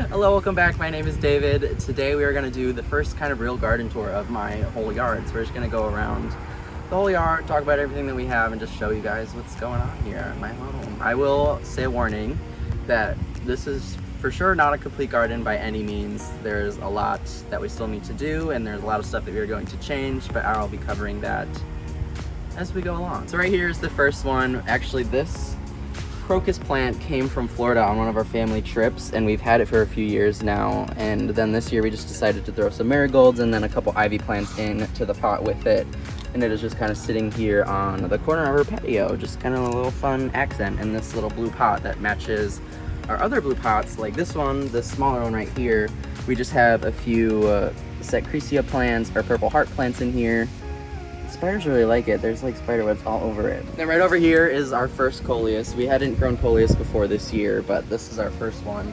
Hello, welcome back. My name is David. Today we are going to do the first kind of real garden tour of my whole yard. So we're just going to go around the whole yard, talk about everything that we have, and just show you guys what's going on here at my home. I will say a warning that this is for sure not a complete garden by any means. There's a lot that we still need to do, and there's a lot of stuff that we are going to change, but I'll be covering that as we go along. So right here is the first one. Actually, this crocus plant came from Florida on one of our family trips, and we've had it for a few years now. And then this year we just decided to throw some marigolds and then a couple ivy plants into the pot with it. And it is just kind of sitting here on the corner of our patio, just kind of a little fun accent in this little blue pot that matches our other blue pots, like this one, the smaller one right here. We just have a few Secretia plants or purple heart plants in here. Spiders really like it. There's like spider webs all over it. Then right over here is our first coleus. We hadn't grown coleus before this year, but this is our first one.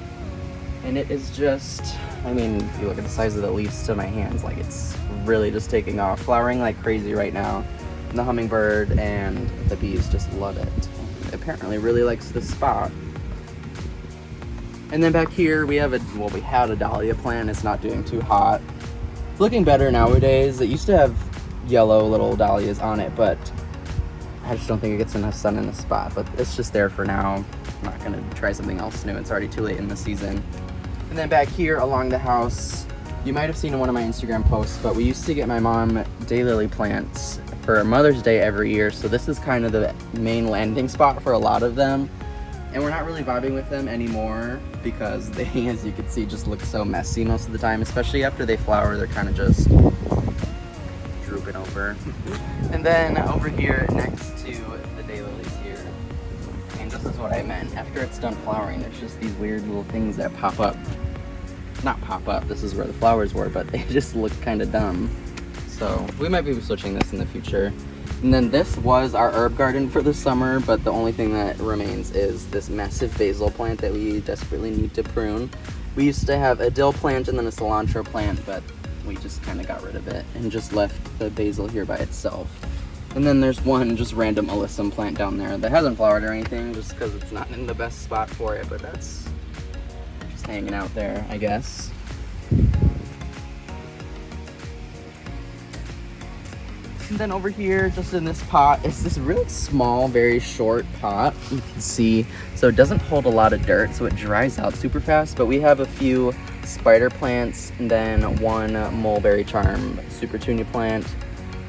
And it is just, I mean, if you look at the size of the leaves to my hands, like it's really just taking off. Flowering like crazy right now. And the hummingbird and the bees just love it. It apparently really likes this spot. And then back here we have we had a dahlia plant. It's not doing too hot. It's looking better nowadays. It used to have yellow little dahlias on it, but I just don't think it gets enough sun in the spot. But it's just there for now. I'm not gonna try something else new. It's already too late in the season. And then back here along the house, you might have seen in one of my Instagram posts, but we used to get my mom daylily plants for Mother's Day every year. So this is kind of the main landing spot for a lot of them. And we're not really vibing with them anymore because they, as you can see, just look so messy most of the time, especially after they flower. They're kind of just drooping over. And then over here next to the daylilies here, and this is what I meant. After it's done flowering, there's just these weird little things that pop up. Not pop up, this is where the flowers were, but they just look kind of dumb. So we might be switching this in the future. And then this was our herb garden for the summer, but the only thing that remains is this massive basil plant that we desperately need to prune. We used to have a dill plant and then a cilantro plant, but we just kind of got rid of it and just left the basil here by itself. And then there's one just random alyssum plant down there that hasn't flowered or anything just because it's not in the best spot for it, but that's just hanging out there, I guess. And then over here, just in this pot, it's this really small, very short pot, you can see. So it doesn't hold a lot of dirt, so it dries out super fast. But we have a few spider plants and then one mulberry charm super tunia plant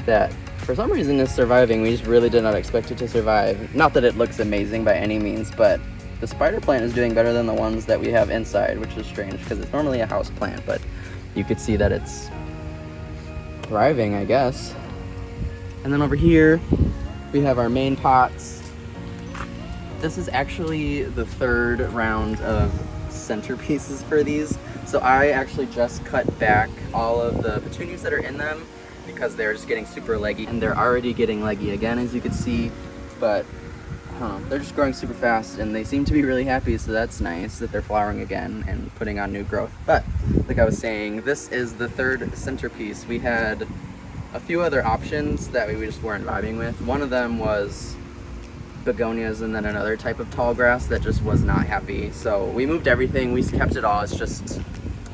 that for some reason is surviving. We just really did not expect it to survive. Not that it looks amazing by any means, but the spider plant is doing better than the ones that we have inside, which is strange because it's normally a house plant, but you could see that it's thriving, I guess. And then over here, we have our main pots. This is actually the third round of centerpieces for these. So I actually just cut back all of the petunias that are in them because they're just getting super leggy, and they're already getting leggy again, as you can see. But they're just growing super fast, and they seem to be really happy, so that's nice that they're flowering again and putting on new growth. But like I was saying, this is the third centerpiece. We had a few other options that we just weren't vibing with. One of them was begonias and then another type of tall grass that just was not happy. So we moved everything, we kept it all. It's just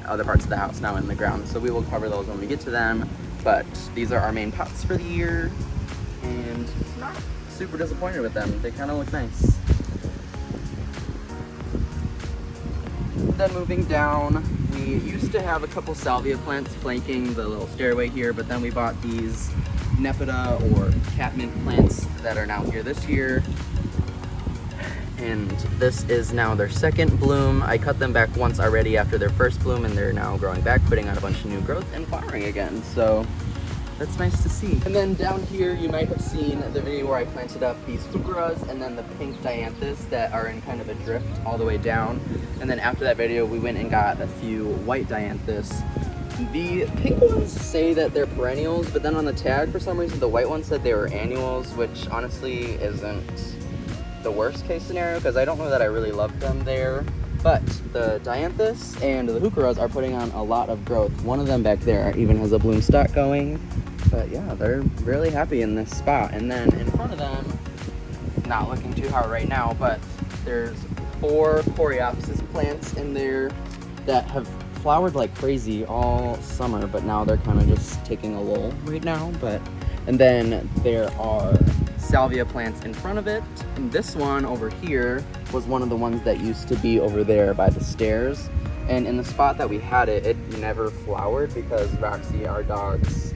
other parts of the house now in the ground. So we will cover those when we get to them. But these are our main pots for the year, and not super disappointed with them. They kind of look nice. Then moving down, we used to have a couple salvia plants flanking the little stairway here, but then we bought these nepeta or catmint plants that are now here this year. And this is now their second bloom. I cut them back once already after their first bloom, and they're now growing back, putting out a bunch of new growth and flowering again. So that's nice to see. And then down here, you might have seen the video where I planted up these heucheras and then the pink dianthus that are in kind of a drift all the way down. And then after that video, we went and got a few white dianthus. The pink ones say that they're perennials, but then on the tag, for some reason, the white ones said they were annuals, which honestly isn't the worst case scenario because I don't know that I really love them there. But the dianthus and the heucheras are putting on a lot of growth. One of them back there even has a bloom stalk going. But yeah, they're really happy in this spot. And then in front of them, not looking too hard right now, but there's 4 coreopsis plants in there that have flowered like crazy all summer, but now they're kind of just taking a lull right now. And then there are salvia plants in front of it. And this one over here was one of the ones that used to be over there by the stairs. And in the spot that we had it, it never flowered because Roxy, our dog's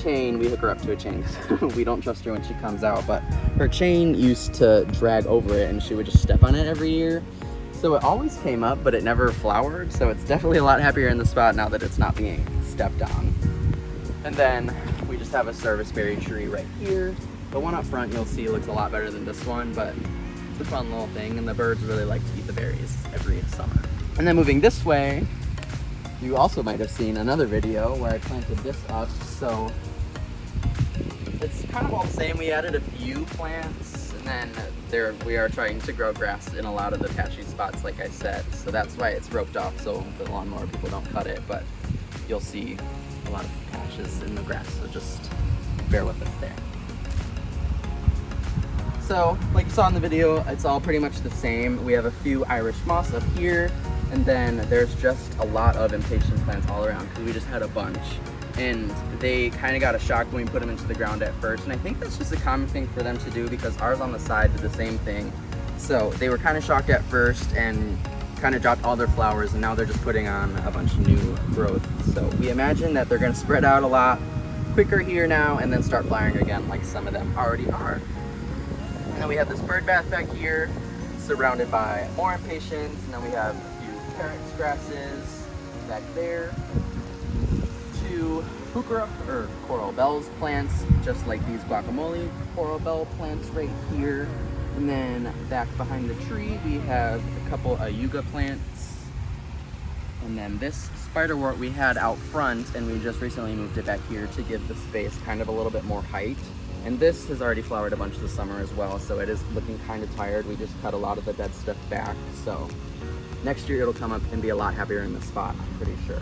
chain, we hook her up to a chain because we don't trust her when she comes out, but her chain used to drag over it and she would just step on it every year. So it always came up, but it never flowered. So it's definitely a lot happier in the spot now that it's not being stepped on. And then we just have a serviceberry tree right here. The one up front you'll see looks a lot better than this one, but it's a fun little thing, and the birds really like to eat the berries every summer. And then moving this way, you also might have seen another video where I planted this up. So it's kind of all the same. We added a few plants, and then we are trying to grow grass in a lot of the patchy spots, like I said. So that's why it's roped off so the lawnmower people don't cut it, but you'll see a lot of patches in the grass, so just bear with us there. So, like you saw in the video, it's all pretty much the same. We have a few Irish moss up here, and then there's just a lot of impatient plants all around because we just had a bunch. And they kind of got a shock when we put them into the ground at first, and I think that's just a common thing for them to do because ours on the side did the same thing. So they were kind of shocked at first and kind of dropped all their flowers, and now they're just putting on a bunch of new growth. So we imagine that they're going to spread out a lot quicker here now and then start flowering again like some of them already are. And then we have this bird bath back here surrounded by more impatiens, and then we have a few carrots grasses back there, two heuchera or coral bells plants, just like these guacamole coral bell plants right here. And then back behind the tree, we have a couple ayuga plants. And then this spiderwort we had out front, and we just recently moved it back here to give the space kind of a little bit more height. And this has already flowered a bunch this summer as well, so it is looking kind of tired. We just cut a lot of the dead stuff back, so next year it'll come up and be a lot happier in this spot, I'm pretty sure.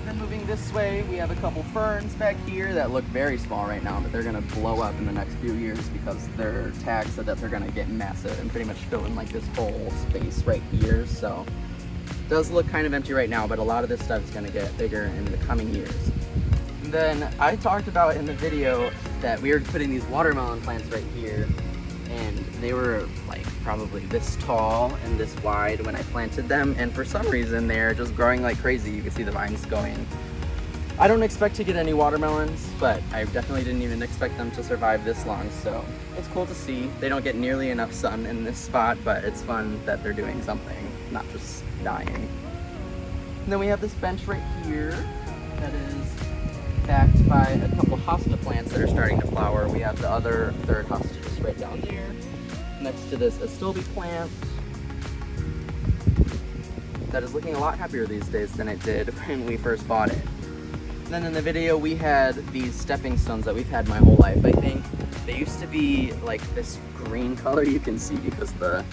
Then moving this way, we have a couple ferns back here that look very small right now, but they're gonna blow up in the next few years because their tag said that they're gonna get massive and pretty much fill in like this whole space right here. So it does look kind of empty right now, but a lot of this stuff is gonna get bigger in the coming years. And then I talked about in the video that we were putting these watermelon plants right here, and they were like probably this tall and this wide when I planted them, and for some reason they're just growing like crazy. You can see the vines going. I don't expect to get any watermelons, but I definitely didn't even expect them to survive this long, so it's cool to see. They don't get nearly enough sun in this spot, but it's fun that they're doing something, not just dying. And then we have this bench right here that is backed by a couple hosta plants that are starting to flower. We have the other third hosta just right down there next to this astilbe plant that is looking a lot happier these days than it did when we first bought it. And then in the video we had these stepping stones that we've had my whole life, I think. They used to be like this green color, you can see because the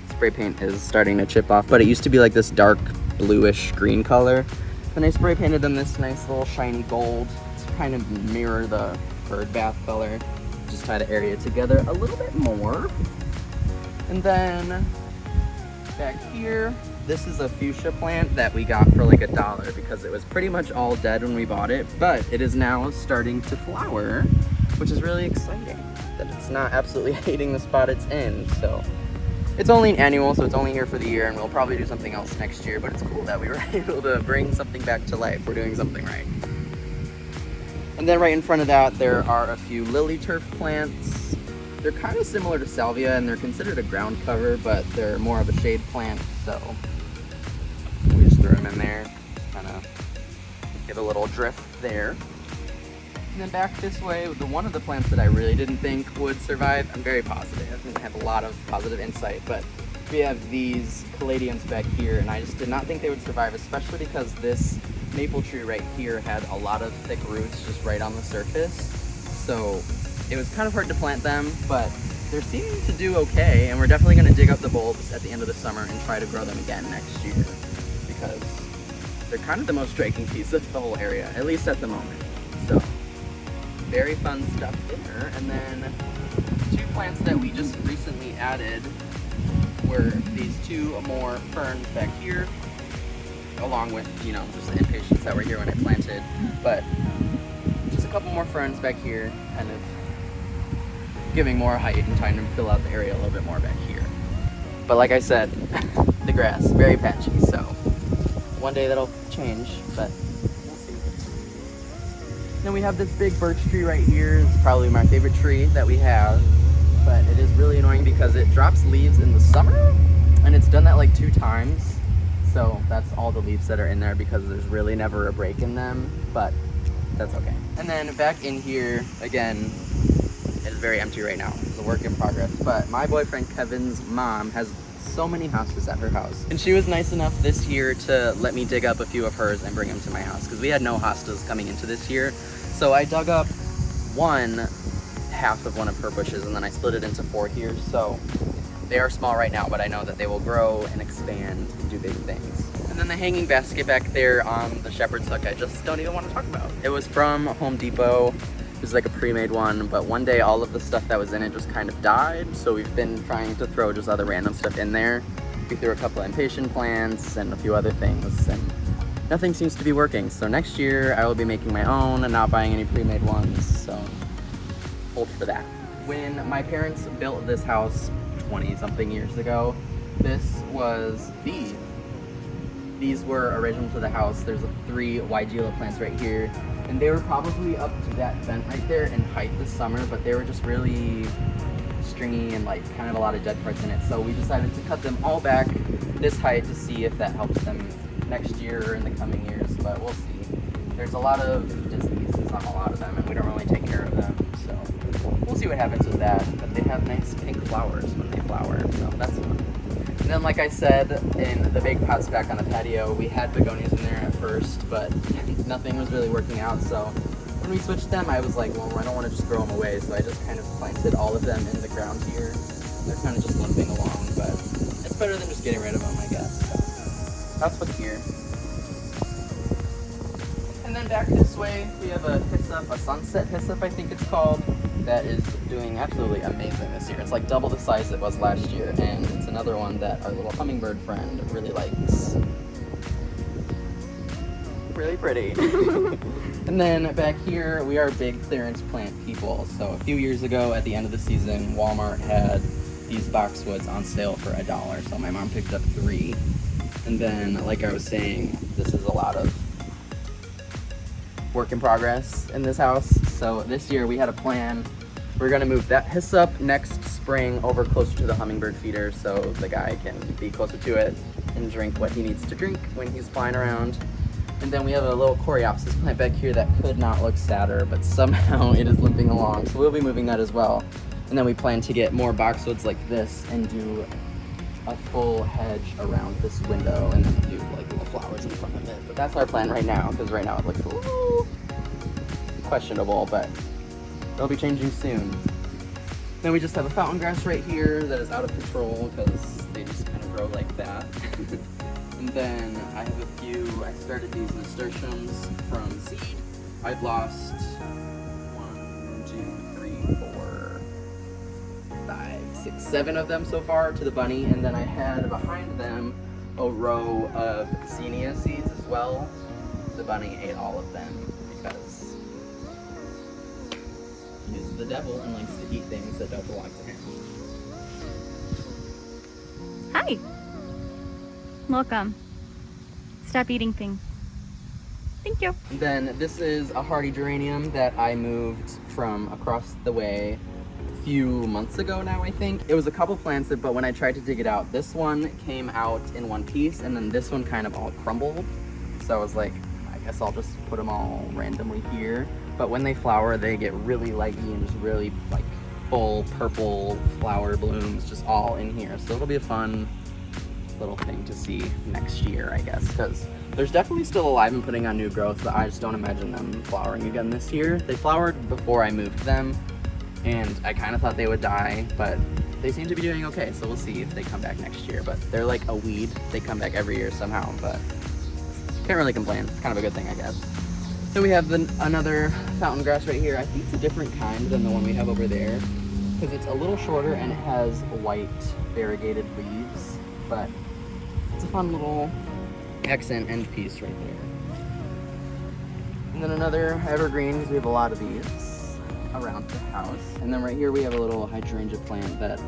spray paint is starting to chip off, but it used to be like this dark bluish green color. Then I spray painted them this nice little shiny gold to kind of mirror the bird bath color. Just tie the area together a little bit more. And then back here, this is a fuchsia plant that we got for like $1 because it was pretty much all dead when we bought it, but it is now starting to flower, which is really exciting that it's not absolutely hating the spot it's in. So it's only an annual, so it's only here for the year, and we'll probably do something else next year, but it's cool that we were able to bring something back to life. We're doing something right. And then right in front of that, there are a few lily turf plants. They're kind of similar to salvia, and they're considered a ground cover, but they're more of a shade plant, so we just threw them in there, kind of get a little drift there. And then back this way, one of the plants that I really didn't think would survive, I'm very positive, and I have a lot of positive insight, but we have these caladiums back here, and I just did not think they would survive, especially because this maple tree right here had a lot of thick roots just right on the surface. So it was kind of hard to plant them, but they're seeming to do okay, and we're definitely going to dig up the bulbs at the end of the summer and try to grow them again next year, because they're kind of the most striking piece of the whole area, at least at the moment. So very fun stuff there. And then two plants that we just recently added were these two more ferns back here, along with, you know, just the impatiens that were here when I planted. But just a couple more ferns back here, kind of giving more height and trying to fill out the area a little bit more back here. But like I said, the grass, very patchy, so one day that'll change, but we'll see. Then we have this big birch tree right here. It's probably my favorite tree that we have, but it is really annoying because it drops leaves in the summer, and it's done that like 2 times. So that's all the leaves that are in there because there's really never a break in them, but that's okay. And then back in here, again, it's very empty right now. It's a work in progress, but my boyfriend Kevin's mom has so many hostas at her house. And she was nice enough this year to let me dig up a few of hers and bring them to my house because we had no hostas coming into this year. So I dug up half of one of her bushes and then I split it into 4 here. So they are small right now, but I know that they will grow and expand and do big things. And then the hanging basket back there on the shepherd's hook, I just don't even want to talk about. It was from Home Depot. It was like a pre-made one, but one day all of the stuff that was in it just kind of died, so we've been trying to throw just other random stuff in there. We threw a couple of impatient plants and a few other things, and nothing seems to be working. So next year I will be making my own and not buying any pre-made ones, so hold for that. When my parents built this house 20-something years ago, this was these were original to the house. There's 3 Weigela plants right here, and they were probably up to that vent right there in height this summer, but they were just really stringy and like kind of a lot of dead parts in it. So we decided to cut them all back this height to see if that helps them next year or in the coming years, but we'll see. There's a lot of diseases on a lot of them, and we don't really take care of them, so we'll see what happens with that. But they have nice pink flowers when they flower, so that's fun. And then, like I said, in the big pots back on the patio, we had begonias in there at first, but nothing was really working out. So when we switched them, I was like, well, I don't want to just throw them away. So I just kind of planted all of them in the ground here. They're kind of just limping along, but it's better than just getting rid of them, I guess. So that's what's here. And then back this way, we have a hyssop, a sunset hyssop, I think it's called, that is doing absolutely amazing this year. It's like double the size it was last year, and it's another one that our little hummingbird friend really likes. Really pretty. And then back here, we are big clearance plant people. So a few years ago, at the end of the season, Walmart had these boxwoods on sale for $1. So my mom picked up 3. And then, like I was saying, this is a lot of work in progress in this house. So this year we had a plan. We're gonna move that hyssop next spring over closer to the hummingbird feeder so the guy can be closer to it and drink what he needs to drink when he's flying around. And then we have a little coreopsis plant back here that could not look sadder, but somehow it is limping along. So we'll be moving that as well. And then we plan to get more boxwoods like this and do a full hedge around this window and then do like little flowers in front of it. But that's our plan right now, because right now it looks a little questionable, but it'll be changing soon. Then we just have a fountain grass right here that is out of control because they just kind of grow like that. And then I have a few, I started these nasturtiums from seed. I've lost 1, 2, 3, 4, 5, 6, 7 of them so far to the bunny, and then I had behind them a row of zinnia seeds as well. The bunny ate all of them because he's the devil and likes to eat things that don't belong to him. Hi. Welcome. Stop eating things. Thank you. Then this is a hardy geranium that I moved from across the way a few months ago now, I think. It was a couple plants, but when I tried to dig it out, this one came out in one piece and then this one kind of all crumbled. So I was like, I guess I'll just put them all randomly here. But when they flower, they get really leggy and just really like full purple flower blooms just all in here. So it'll be a fun little thing to see next year, I guess, because there's definitely still alive and putting on new growth, but I just don't imagine them flowering again this year. They flowered before I moved them, and I kind of thought they would die, but they seem to be doing okay, so we'll see if they come back next year. But they're like a weed. They come back every year somehow, but can't really complain. It's kind of a good thing, I guess. So we have another fountain grass right here. I think it's a different kind than the one we have over there. because it's a little shorter and it has white variegated leaves, but it's a fun little accent end piece right there. And then another evergreen, because we have a lot of these around the house. And then right here we have a little hydrangea plant that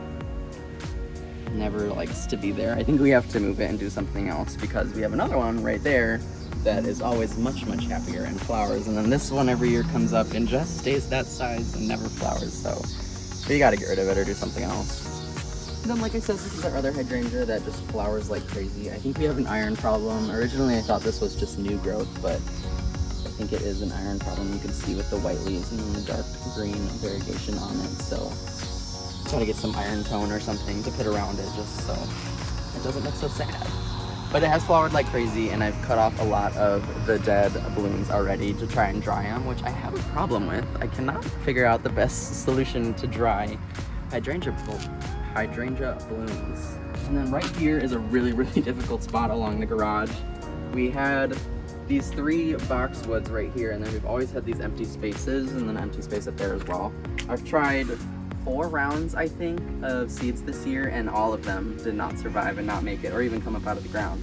never likes to be there. I think we have to move it and do something else, because we have another one right there that is always much happier and flowers. And then this one every year comes up and just stays that size and never flowers. So you gotta get rid of it or do something else. And then, like I said, this is our other hydrangea that just flowers like crazy. I think we have an iron problem. Originally I thought this was just new growth, but I think it is an iron problem. You can see with the white leaves and the dark green variegation on it. So try to get some iron tone or something to put around it just so it doesn't look so sad. But it has flowered like crazy, and I've cut off a lot of the dead blooms already to try and dry them, which I have a problem with. I cannot figure out the best solution to dry hydrangea blooms. And then right here is a really difficult spot along the garage. We had these 3 boxwoods right here, and then we've always had these empty spaces, and then an empty space up there as well. I've tried 4 rounds, I think, of seeds this year, and all of them did not survive and not make it, or even come up out of the ground.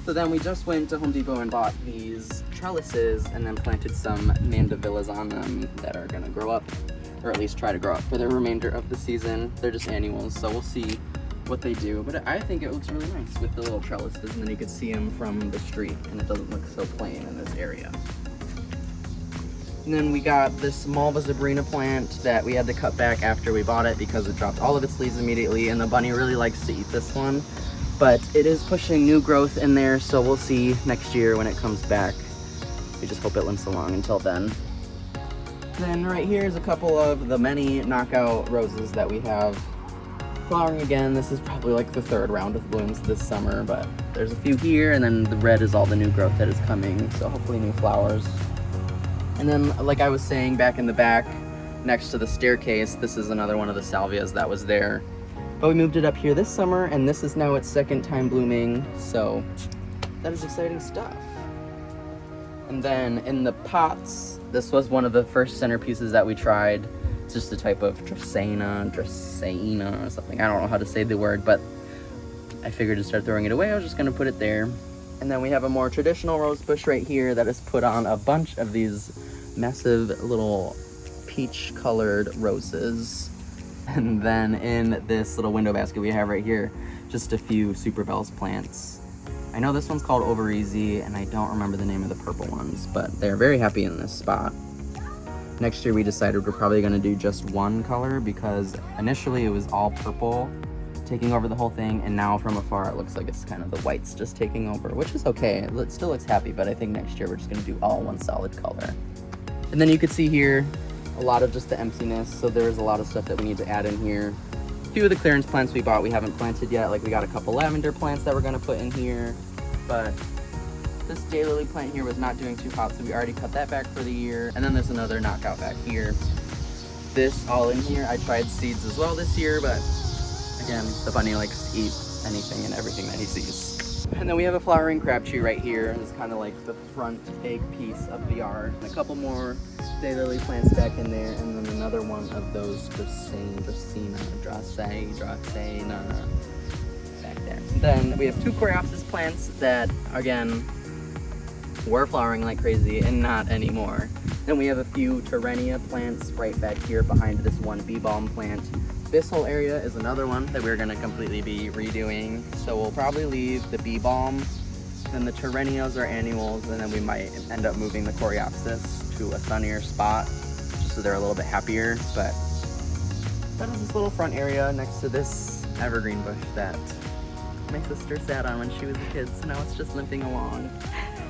So then we just went to Home Depot and bought these trellises, and then planted some mandavillas on them that are gonna grow up, or at least try to grow up for the remainder of the season. They're just annuals, so we'll see what they do. But I think it looks really nice with the little trellises, and then you could see them from the street, and it doesn't look so plain in this area. And then we got this Malva Zebrina plant that we had to cut back after we bought it because it dropped all of its leaves immediately, and the bunny really likes to eat this one. But it is pushing new growth in there, so we'll see next year when it comes back. We just hope it limps along until then. Then right here is a couple of the many knockout roses that we have flowering again. This is probably like the 3rd round of blooms this summer, but there's a few here, and then the red is all the new growth that is coming, so hopefully new flowers. And then, like I was saying, back in the back, next to the staircase, this is another one of the salvias that was there. But we moved it up here this summer, and this is now its 2nd time blooming, so that is exciting stuff. And then in the pots, this was one of the first centerpieces that we tried. It's just a type of Dracaena or something. I don't know how to say the word, but I figured to start throwing it away, I was just gonna put it there. And then we have a more traditional rose bush right here that has put on a bunch of these massive little peach colored roses. And then in this little window basket we have right here, just a few Super Bells plants. I know this one's called Over Easy, and I don't remember the name of the purple ones, but they're very happy in this spot. Next year we decided we're probably gonna do just one color, because initially it was all purple taking over the whole thing, and now from afar it looks like it's kind of the whites just taking over, which is okay. It still looks happy, but I think next year we're just gonna do all one solid color. And then you could see here a lot of just the emptiness, so there's a lot of stuff that we need to add in here. A few of the clearance plants we bought we haven't planted yet, like we got a couple lavender plants that we're gonna put in here, but this daylily plant here was not doing too hot, so we already cut that back for the year. And then there's another knockout back here. This all in here, I tried seeds as well this year, but again, the bunny likes to eat anything and everything that he sees. And then we have a flowering crab tree right here. It's kind of like the front big piece of the yard. And a couple more daylily plants back in there, and then another one of those Dracaena back there. Then we have 2 coreopsis plants that, again, were flowering like crazy and not anymore. Then we have a few Terrenia plants right back here behind this one bee balm plant. This whole area is another one that we're gonna completely be redoing. So we'll probably leave the bee balm, then the Terrenias are annuals, and then we might end up moving the coreopsis to a sunnier spot, just so they're a little bit happier. But that is this little front area next to this evergreen bush that my sister sat on when she was a kid, so now it's just limping along.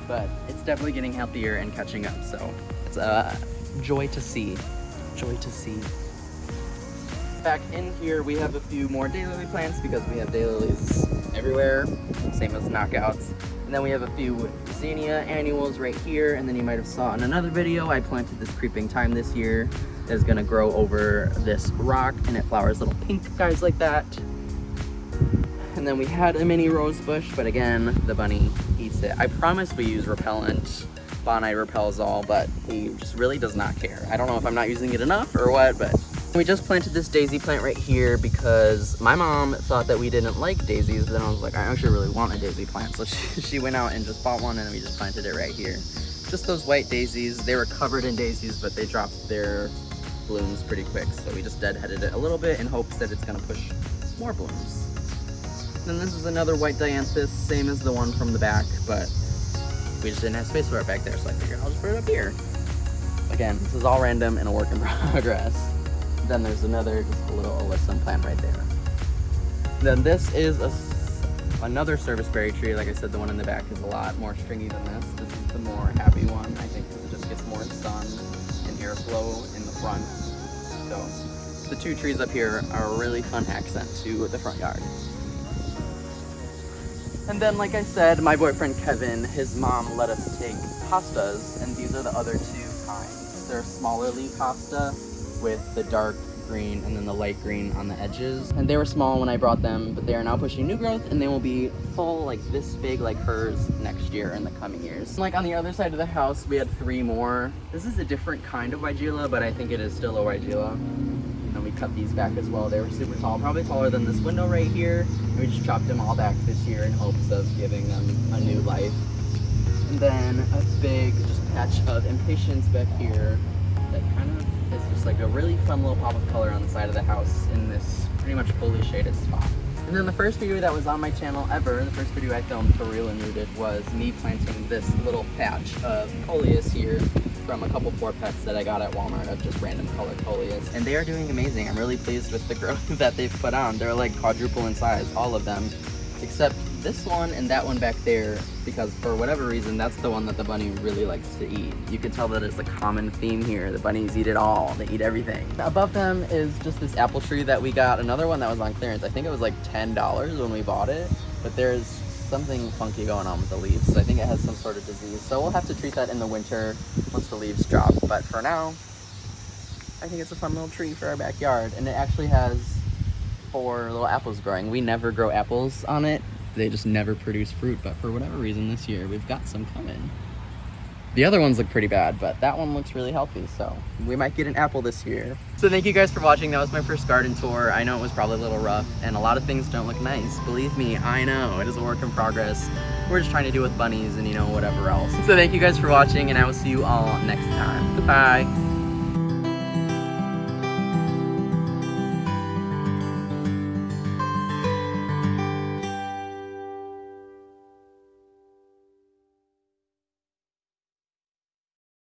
But it's definitely getting healthier and catching up, so it's a joy to see. Joy to see. Back in here we have a few more daylily plants because we have daylilies everywhere, same as knockouts. And then we have a few zinnia annuals right here, and then you might have saw in another video I planted this creeping thyme this year that is going to grow over this rock, and it flowers little pink guys like that. And then we had a mini rose bush, but again, the bunny eats it. I promise we use repellent. Bonite repels all, but he just really does not care. I don't know if I'm not using it enough or what, but We just planted this daisy plant right here because my mom thought that we didn't like daisies, but then I was like, I actually really want a daisy plant. So she went out and just bought one, and we just planted it right here. Just those white daisies. They were covered in daisies, but they dropped their blooms pretty quick. So we just deadheaded it a little bit in hopes that it's gonna push more blooms. Then this is another white dianthus, same as the one from the back, but we just didn't have space for it back there, so I figured I'll just put it up here. Again, this is all random and a work in progress. Then there's another just a little alyssum plant right there. Then this is another serviceberry tree. Like I said, the one in the back is a lot more stringy than this. This is the more happy one, I think, because it just gets more sun and airflow in the front. So the two trees up here are a really fun accent to the front yard. And then, like I said, my boyfriend Kevin, his mom let us take hostas, and these are the other two kinds. They're smaller leaf hosta with the dark green and then the light green on the edges. And they were small when I brought them, but they are now pushing new growth, and they will be full like this big like hers next year in the coming years. And like on the other side of the house, we had 3 more. This is a different kind of weigela, but I think it is still a weigela. And we cut these back as well. They were super tall, probably taller than this window right here. And we just chopped them all back this year in hopes of giving them a new life. And then a big just patch of impatiens back here that kind of is just like a really fun little pop of color on the side of the house in this pretty much fully shaded spot. And then the first video that was on my channel ever, the first video I filmed for real and rooted, was me planting this little patch of coleus here from a couple 4-pets that I got at Walmart of just random colored coleus. And they are doing amazing. I'm really pleased with the growth that they've put on. They're like quadruple in size, all of them, except this one and that one back there, because for whatever reason, that's the one that the bunny really likes to eat. You can tell that it's a common theme here. The bunnies eat it all. They eat everything. Above them is just this apple tree that we got. Another one that was on clearance. I think it was like $10 when we bought it, but there's something funky going on with the leaves. So I think it has some sort of disease. So we'll have to treat that in the winter once the leaves drop. But for now, I think it's a fun little tree for our backyard. And it actually has 4 little apples growing. We never grow apples on it. They just never produce fruit, but for whatever reason this year, we've got some coming. The other ones look pretty bad, but that one looks really healthy, so we might get an apple this year. So thank you guys for watching. That was my first garden tour. I know it was probably a little rough, and a lot of things don't look nice. Believe me, I know. It is a work in progress. We're just trying to do with bunnies and, you know, whatever else. So thank you guys for watching, and I will see you all next time. Goodbye.